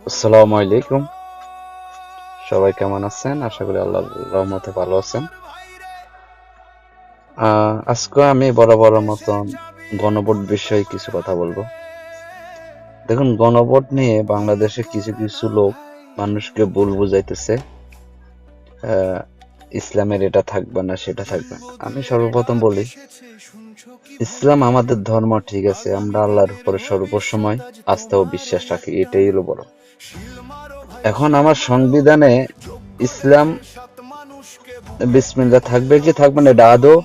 আসসালামু আলাইকুম। সবাই কেমন আছেন? আশা করি আল্লাহর রহমতে ভালো আছেন। আজকে আমি বরাবর মতন গণভোট বিষয়ে কিছু কথা বলবো। দেখুন, গণভোট নিয়ে বাংলাদেশে কিছু কিছু লোক মানুষকে ভুল বুঝাইতেছে। আহ, ইসলামের এটা থাকবে না, সেটা থাকবে না। আমি সর্বপ্রথম বলি, ইসলাম আমাদের ধর্ম, ঠিক আছে, আমরা আল্লাহর উপরে সর্বসময় আস্থা ও বিশ্বাস রাখি, এটাই হলো বড়। এখন আমার সংবিধানে ইসলাম বিসমিল্লাহ থাকবে কি থাকবে না, এটা আদৌ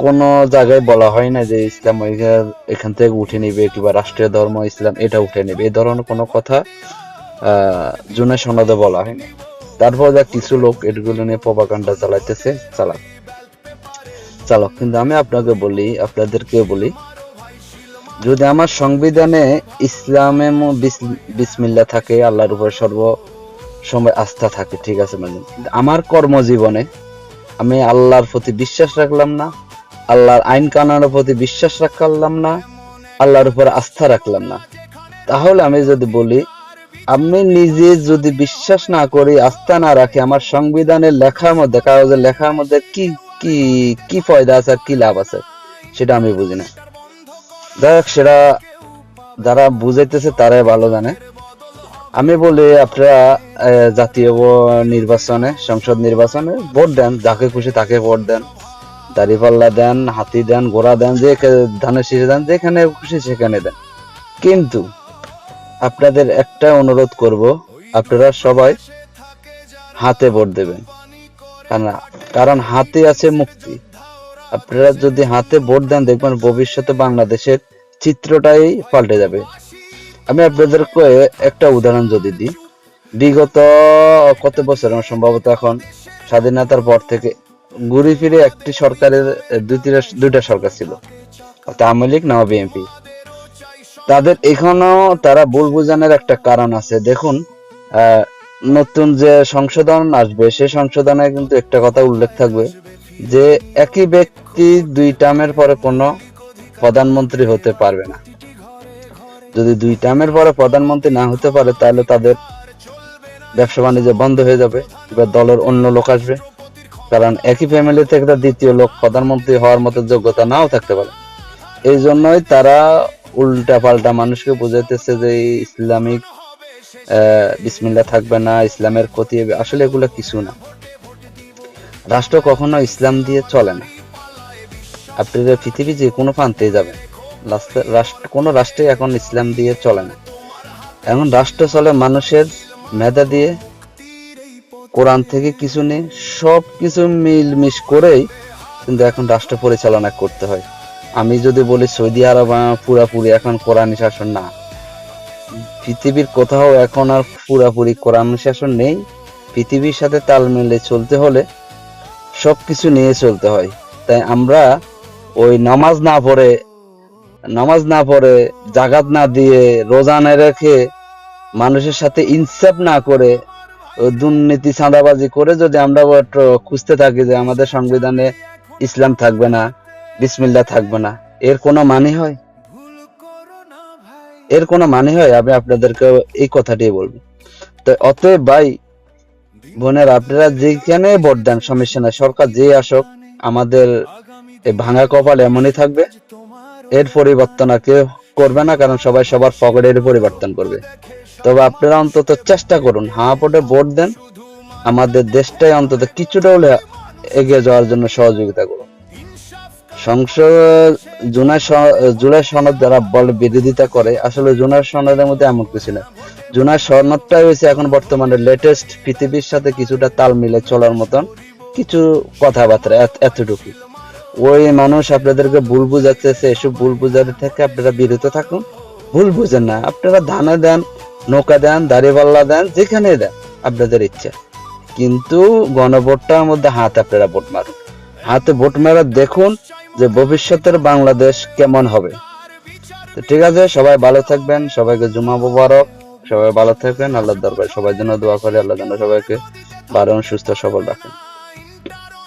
কোনো জায়গায় বলা হয় না যে ইসলাম এখান থেকে উঠে নিবে কিংবা রাষ্ট্রীয় ধর্ম ইসলাম এটা উঠে নেবে, এই ধরনের কোনো কথা জুনে সনদে বলা হয়নি। তারপর যা কিছু লোক এগুলো নিয়ে প্রপাগান্ডা চালাইতেছে, চালাক। কিন্তু আমি আপনাদেরকে বলি, যদি আমার সংবিধানে ইসলামে বিসমিল্লাহ থাকে, আল্লাহর উপর সর্ব সময় আস্থা থাকে, ঠিক আছে, মানে আমার কর্মজীবনে আমি আল্লাহর প্রতি বিশ্বাস রাখলাম না, আল্লাহর আইন কানুনের প্রতি বিশ্বাস রাখলাম না, আল্লাহর উপর আস্থা রাখলাম না, তাহলে আমি যদি বলি, আমি নিজে যদি বিশ্বাস না করি, আস্থা না রাখি, আমার সংবিধানের লেখার মধ্যে, কাগজের লেখার মধ্যে কি কি কি ফায়দা আছে আর কি লাভ আছে, সেটা আমি বুঝি না। দেখ, সেটা যারা বুঝাইতেছে তারাই ভালো জানে। আমি বলি, আপনারা জাতীয় নির্বাচনে, সংসদ নির্বাচনে ভোট দেন, যাকে খুশি তাকে ভোট দেন, দাঁড়িপাল্লা দেন, হাতি দেন, ঘোড়া দেন, যে ধানের শীষে দেন, যেখানে খুশি সেখানে দেন। কিন্তু আপনাদের একটা অনুরোধ করব, আপনারা সবাই হাতে ভোট দেবেন। কারণ হাতে আছে মুক্তি। আপনারা যদি হাতে ভোট দেন, দেখবেন ভবিষ্যতে বাংলাদেশের চিত্রটাই পাল্টে যাবে। আমি আপনাদেরকে একটা উদাহরণ যদি দিই, বিগত কত বছর, সম্ভবত এখন স্বাধীনতার পর থেকে ঘুরে ফিরে একটি সরকারের দুইটা সরকার ছিল, আওয়ামী লীগ না বিএনপি। তাদের এখনো তারা ভুল বোঝানোর একটা কারণ আছে। দেখুন, নতুন যে সংশোধন আসবে, সেই সংশোধনে কিন্তু একটা কথা উল্লেখ থাকবে যে একই ব্যক্তি দুই টার্মের পরে কোনো প্রধানমন্ত্রী হতে পারবে না। যদি দুই টার্মের পরে প্রধানমন্ত্রী না হতে পারে, তাহলে তাদের ব্যবসা বাণিজ্য বন্ধ হয়ে যাবে, এবার দলের অন্য লোক আসবে। কারণ একই ফ্যামিলি থেকে তার দ্বিতীয় লোক প্রধানমন্ত্রী হওয়ার মতো যোগ্যতা নাও থাকতে পারে। এই জন্যই তারা উল্টা পাল্টা মানুষকে বুঝাইতেছে যে ইসলামিক বিসমিল্লাহ থাকবে না, ইসলামের ক্ষতি হবে। আসলে এগুলো কিছু না। রাষ্ট্র কখনো ইসলাম দিয়ে চলে না। আপনি পৃথিবী যে কোনো প্রান্তে যাবেন, কোনো রাষ্ট্রে এখন ইসলাম দিয়ে চলে না। এখন রাষ্ট্র চলে মানুষের মেধা দিয়ে, কোরআন থেকে কিছু নেই, সব কিছু মিলমিশ করেই কিন্তু এখন রাষ্ট্র পরিচালনা করতে হয়। আমি যদি বলি সৌদি আরব পুরাপুরি এখন কোরআনী শাসন না, পৃথিবীর কোথাও এখন আর পুরাপুরি কোরআন শাসন নেই। পৃথিবীর সাথে তাল মিলে চলতে হলে সবকিছু নিয়ে চলতে হয়। তাই আমরা ওই নামাজ না পড়ে, জাকাত না দিয়ে, রোজা না রেখে, মানুষের সাথে ইনসাফ না করে, দুর্নীতি চাঁদাবাজি করে যদি আমরা খুঁজতে থাকি যে আমাদের সংবিধানে ইসলাম থাকবে না, বিসমিল্লাহ থাকবে না, এর কোনো মানে হয়? এর কোনো মানে হয়? আমি আপনাদেরকে এই কথাটি বলবো। তো অতএব ভাই বোনের, আপনারা যেখানে ভোট দেন সমস্যা নাই, সরকার যে আসুক, আমাদের এই ভাঙা কপাল এমনই থাকবে, এর পরিবর্তন আর কেউ করবে না। কারণ সবাই সবার পকেটের পরিবর্তন করবে। তবে আপনারা অন্তত চেষ্টা করুন, হাঁ পটে ভোট দেন, আমাদের দেশটাই অন্তত কিছুটা হলে এগিয়ে যাওয়ার জন্য সহযোগিতা করুন। সংসদ জুলাই সনদ যারা বলে বিরোধিতা করে, আসলে জুলাই সনদের মধ্যে এমন কিছু না। জুলাই সনদটাই হয়েছে এখন বর্তমানে লেটেস্ট, পৃথিবীর সাথে কিছুটা তাল মিলে চলার মতন কিছু কথাবার্তা, এতটুকু। ওই মানুষ আপনাদেরকে ভুল বুঝাচ্ছে, এসব ভুল বুঝাতে থেকে আপনারা বিরত থাকুন। ভুল বুঝেন না, আপনারা ধানে দেন, নৌকা দেন, দাড়িপাল্লা দেন, যেখানে দেন, আপনাদের ইচ্ছা। কিন্তু গণভোটটার মধ্যে আপনারা ভোট মারুন। হাতে ভোট মারা দেখুন যে ভবিষ্যতের বাংলাদেশ কেমন হবে। তো ঠিক আছে, সবাই ভালো থাকবেন, সবাইকে জুমা মুবারক। সবাই ভালো থাকবেন, আল্লাহর দরবারে সবার জন্য দোয়া করে, আল্লাহ যেন সবাইকে ভালো সুস্থ সবল রাখেন।